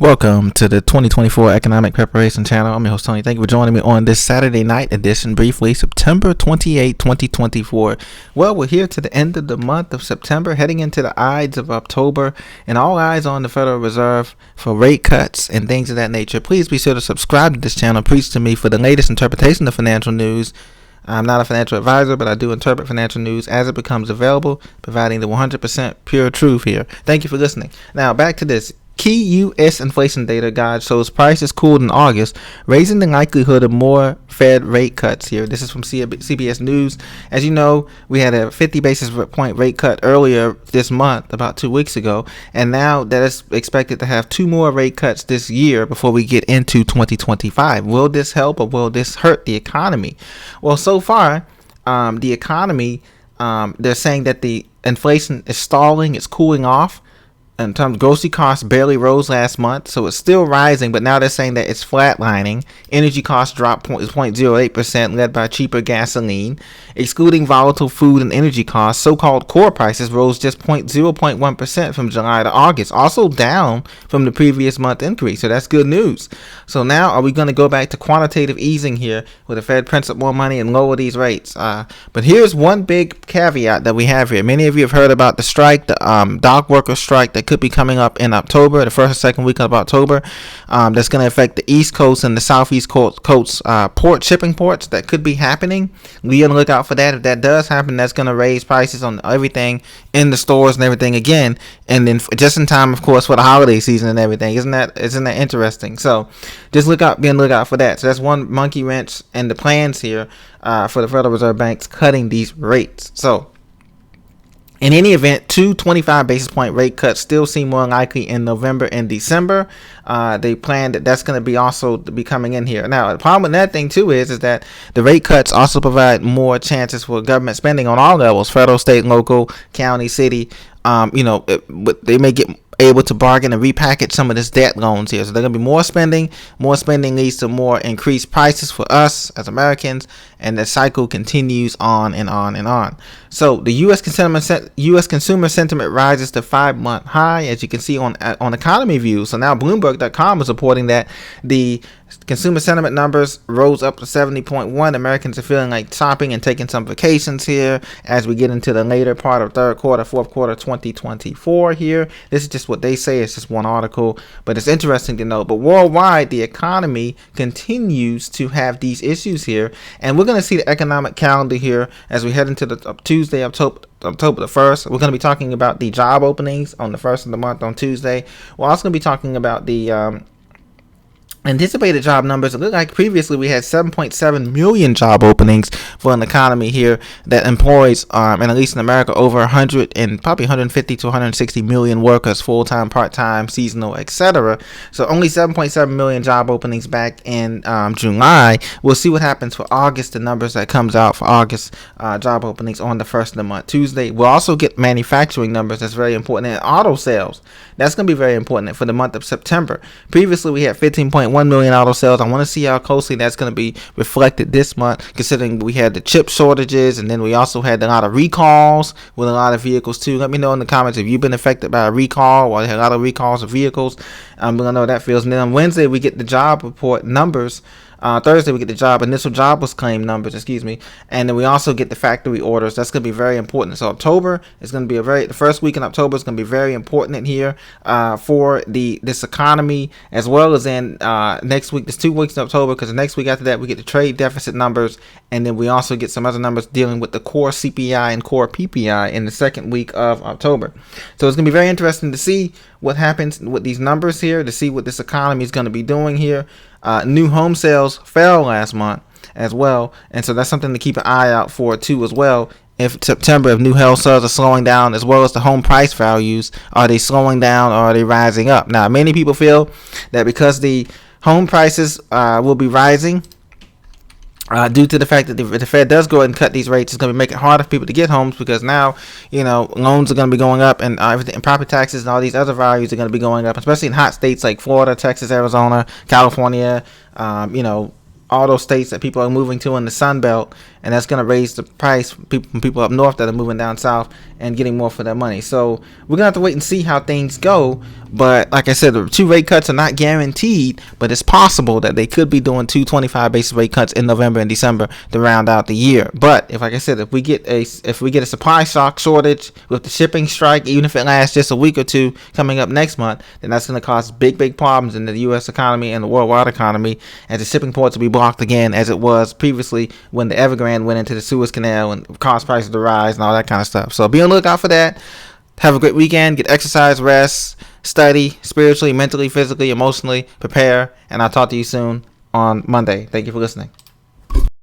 Welcome to the 2024 Economic Preparation Channel. I'm your host, Tony. Thank you for joining me on this Saturday night edition, briefly, September 28, 2024. Well, we're here to the end of the month of September, heading into the Ides of October, and all eyes on the Federal Reserve for rate cuts and things of that nature. Please be sure to subscribe to this channel. Preach to me for the latest interpretation of financial news. I'm not a financial advisor, but I do interpret financial news as it becomes available, providing the 100% pure truth here. Thank you for listening. Now, back to this. Key U.S. inflation data guide shows prices cooled in August, raising the likelihood of more Fed rate cuts here. This is from CBS News. As you know, we had a 50 basis point rate cut earlier this month, about 2 weeks ago, and now that is expected to have 2 more rate cuts this year before we get into 2025. Will this help or will this hurt the economy? Well, so far, the economy, they're saying that the inflation is stalling, it's cooling off. In terms of grocery costs, barely rose last month, so it's still rising, but now they're saying that it's flatlining. Energy costs dropped 0.08%, led by cheaper gasoline. Excluding volatile food and energy costs, so-called core prices rose just 0.1% from July to August, also down from the previous month increase, so that's good news. So now, are we going to go back to quantitative easing here, where the Fed prints up more money and lower these rates? But here's one big caveat that we have here. Many of you have heard about the strike, the dock worker strike that could be coming up in October, the first or second week of October. That's going to affect the East Coast and the Southeast Coast shipping ports. That could be happening. Be on the lookout for that. If that does happen, that's going to raise prices on everything in the stores and everything again. And then just in time, of course, for the holiday season and everything. Isn't that interesting? So just be on the lookout for that. So that's one monkey wrench in the plans here for the Federal Reserve Banks cutting these rates. So in any event, 2 25 basis point rate cuts still seem more likely in November and December. They plan that's going to be also be coming in here. Now, the problem with that thing too is that the rate cuts also provide more chances for government spending on all levels: federal, state, local, county, city. They may get able to bargain and repackage some of this debt loans here. So there's going to be more spending. More spending leads to more increased prices for us as Americans, and the cycle continues on and on and on. So the U.S. consumer sentiment rises to 5-month high, as you can see on Economy View. So now Bloomberg.com is reporting that the consumer sentiment numbers rose up to 70.1. Americans are feeling like shopping and taking some vacations here as we get into the later part of third quarter, fourth quarter 2024 here. This is just what they say. It's just one article, but it's interesting to know. But worldwide, the economy continues to have these issues here, and we're going to see the economic calendar here as we head into the Tuesday, October the 1st. We're going to be talking about the job openings on the 1st of the month on Tuesday. We're also going to be talking about the anticipated job numbers. It looked like previously we had 7.7 million job openings for an economy here that employs, and at least in America, over 100 and probably 150 to 160 million workers, full-time, part-time, seasonal, etc. So only 7.7 million job openings back in July. We'll see what happens for August, the numbers that comes out for August job openings on the 1st of the month, Tuesday. We'll also get manufacturing numbers. That's very important. And auto sales. That's going to be very important for the month of September. Previously, we had 15.1 million auto sales. I want to see how closely that's going to be reflected this month, considering we had the chip shortages, and then we also had a lot of recalls with a lot of vehicles too. Let me know in the comments if you've been affected by a recall or had a lot of recalls of vehicles. I'm going to know how that feels. And then on Wednesday, we get the job report numbers. Thursday, we get the initial jobless claim numbers, and then we also get the factory orders. That's going to be very important. So October is going to be the first week in October is going to be very important in here for this economy, as well as in next week. There's 2 weeks in October, because the next week after that we get the trade deficit numbers, and then we also get some other numbers dealing with the core CPI and core PPI in the second week of October. So it's going to be very interesting to see what happens with these numbers here, to see what this economy is going to be doing here. New home sales fell last month as well, and so that's something to keep an eye out for too as well. If new home sales are slowing down, as well as the home price values, are they slowing down or are they rising up? Now, many people feel that because the home prices will be rising, due to the fact that if the Fed does go ahead and cut these rates, it's going to make it harder for people to get homes, because now, loans are going to be going up, and everything, and property taxes and all these other values are going to be going up, especially in hot states like Florida, Texas, Arizona, California, all those states that people are moving to in the Sun Belt, and that's going to raise the price for people up north that are moving down south and getting more for their money. So we're going to have to wait and see how things go. But like I said, the 2 rate cuts are not guaranteed, but it's possible that they could be doing 2 25 basis rate cuts in November and December to round out the year. But if, like I said, if we get a supply shock shortage with the shipping strike, even if it lasts just a week or two coming up next month, then that's going to cause big problems in the U.S. economy and the worldwide economy, as the shipping ports will be blocked again, as it was previously when the Evergrande went into the Suez Canal and caused prices to rise and all that kind of stuff. So be on the lookout for that. Have a great weekend. Get exercise, rest, study spiritually, mentally, physically, emotionally, prepare, and I'll talk to you soon on Monday. Thank you for listening.